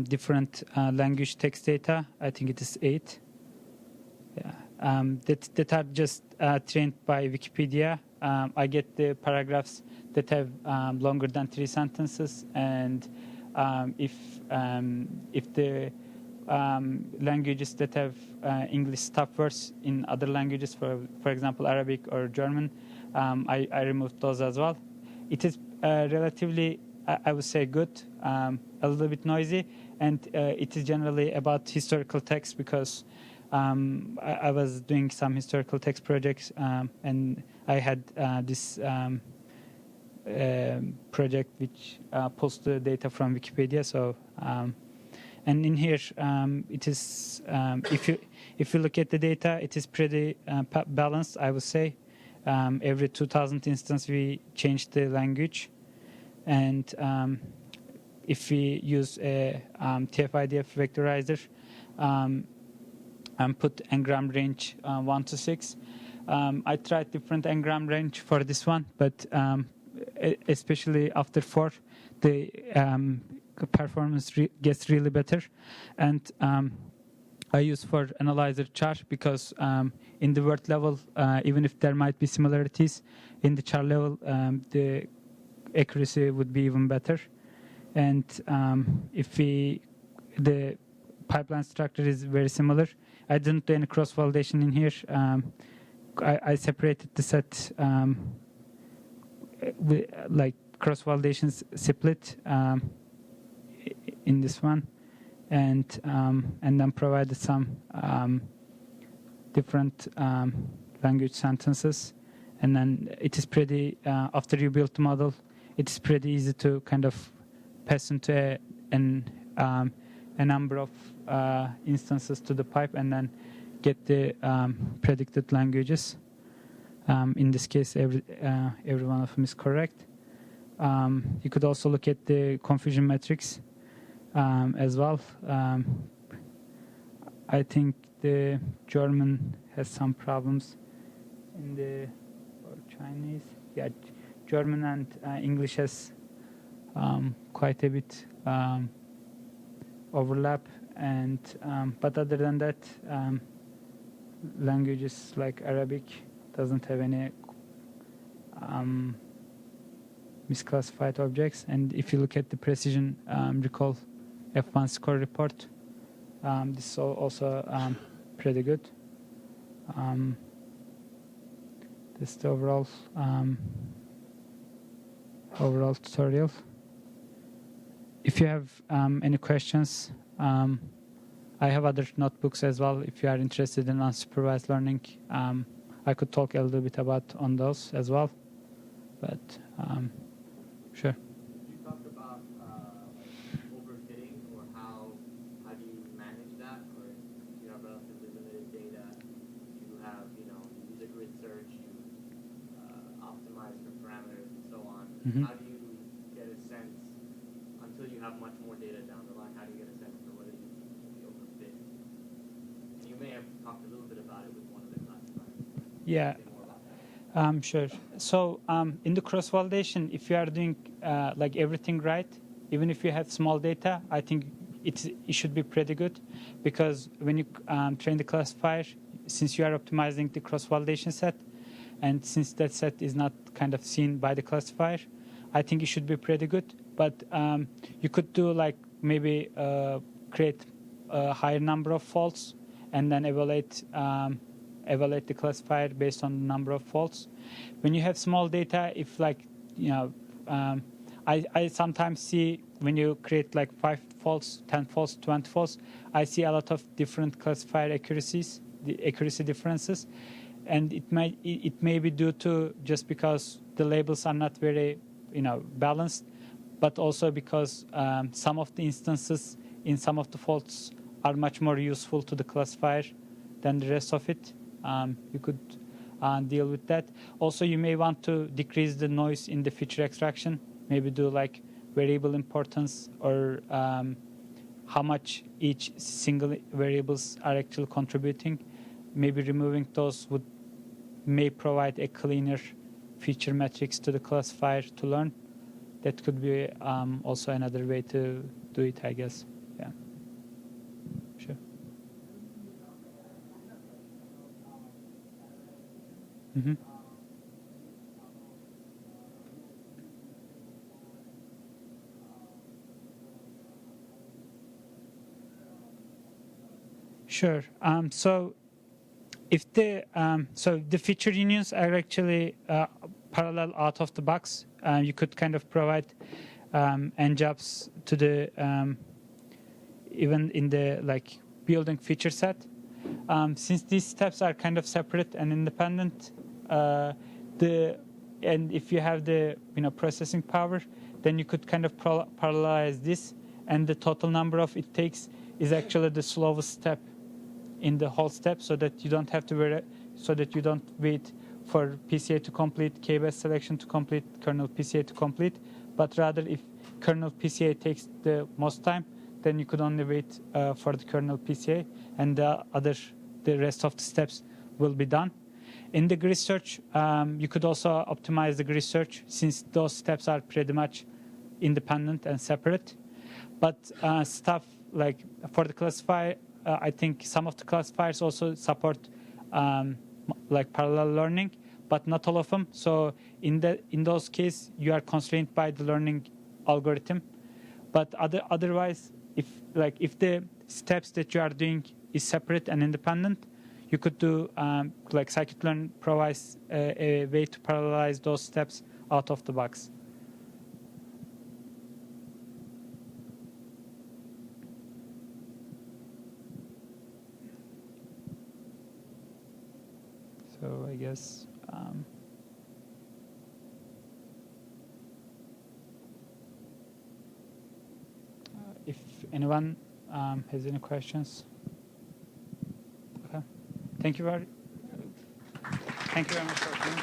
different language text data. I think it is 8. Yeah. That are just trained by Wikipedia. I get the paragraphs that have longer than 3 sentences, and if the languages that have English stop words in other languages, for example Arabic or German, I removed those as well. It is relatively, I would say, good, a little bit noisy, and it is generally about historical text because I was doing some historical text projects, and I had this project which pulls the data from Wikipedia. So, and in here, it is if you look at the data, it is pretty balanced, I would say. Every 2,000 instance, we changed the language, and if we use a TF-IDF vectorizer and put n-gram range 1 to 6. I tried different n-gram range for this one, but especially after 4, the performance gets really better. And I use for analyzer char because in the word level, even if there might be similarities, in the char level, the accuracy would be even better. And if the pipeline structure is very similar. I didn't do any cross-validation in here. I separated the set like cross-validations split in this one, and then provided some different language sentences. And then it is pretty, after you build the model, it is pretty easy to kind of pass into a number of instances to the pipe and then get the predicted languages. In this case, every one of them is correct. You could also look at the confusion metrics as well. I think the German has some problems in the, or Chinese. Yeah, German and English has quite a bit overlap, and but other than that, languages like Arabic doesn't have any misclassified objects. And if you look at the precision recall F1 score report, this is also pretty good. This is the overall tutorial. If you have any questions, I have other notebooks as well. If you are interested in unsupervised learning, I could talk a little bit about on those as well. But sure. You talked about overfitting, or how do you manage that, or you have relatively limited data, you have use a grid search, you optimize for parameters and so on. Mm-hmm. How do you get a sense until you have much more data down the line? How do you get a sense for whether you overfit? And you may have talked a little bit about it with one of the classifiers. Yeah. Sure. So in the cross-validation, if you are doing like everything right, even if you have small data, I think it should be pretty good, because when you train the classifier, since you are optimizing the cross-validation set, and since that set is not kind of seen by the classifier, I think it should be pretty good. But you could do like maybe create a higher number of faults and then evaluate the classifier based on the number of faults. When you have small data, if like, I sometimes see when you create like 5 faults, 10 faults, 20 faults, I see a lot of different classifier accuracies, the accuracy differences. And it may be due to just because the labels are not very, balanced, but also because some of the instances in some of the faults are much more useful to the classifier than the rest of it. You could deal with that. Also, you may want to decrease the noise in the feature extraction. Maybe do like variable importance, or how much each single variables are actually contributing. Maybe removing those may provide a cleaner feature metrics to the classifier to learn. That could be also another way to do it, I guess. Yeah. Sure. Mm-hmm. Sure. So if the feature unions are actually parallel out of the box, you could kind of provide n jobs to the even in the like building feature set. Since these steps are kind of separate and independent, and if you have the processing power, then you could kind of parallelize this, and the total number of it takes is actually the slowest step in the whole step, so that you don't have to wait for PCA to complete, KBS selection to complete, kernel PCA to complete, but rather if kernel PCA takes the most time, then you could only wait for the kernel PCA, and the rest of the steps will be done. In the grid search, you could also optimize the grid search since those steps are pretty much independent and separate. But stuff like for the classifier, I think some of the classifiers also support like parallel learning, but not all of them. So in those cases, you are constrained by the learning algorithm. But otherwise, if the steps that you are doing is separate and independent, you could do like Scikit-Learn provides a way to parallelize those steps out of the box. So I guess if anyone has any questions. Okay. Thank you very much for coming.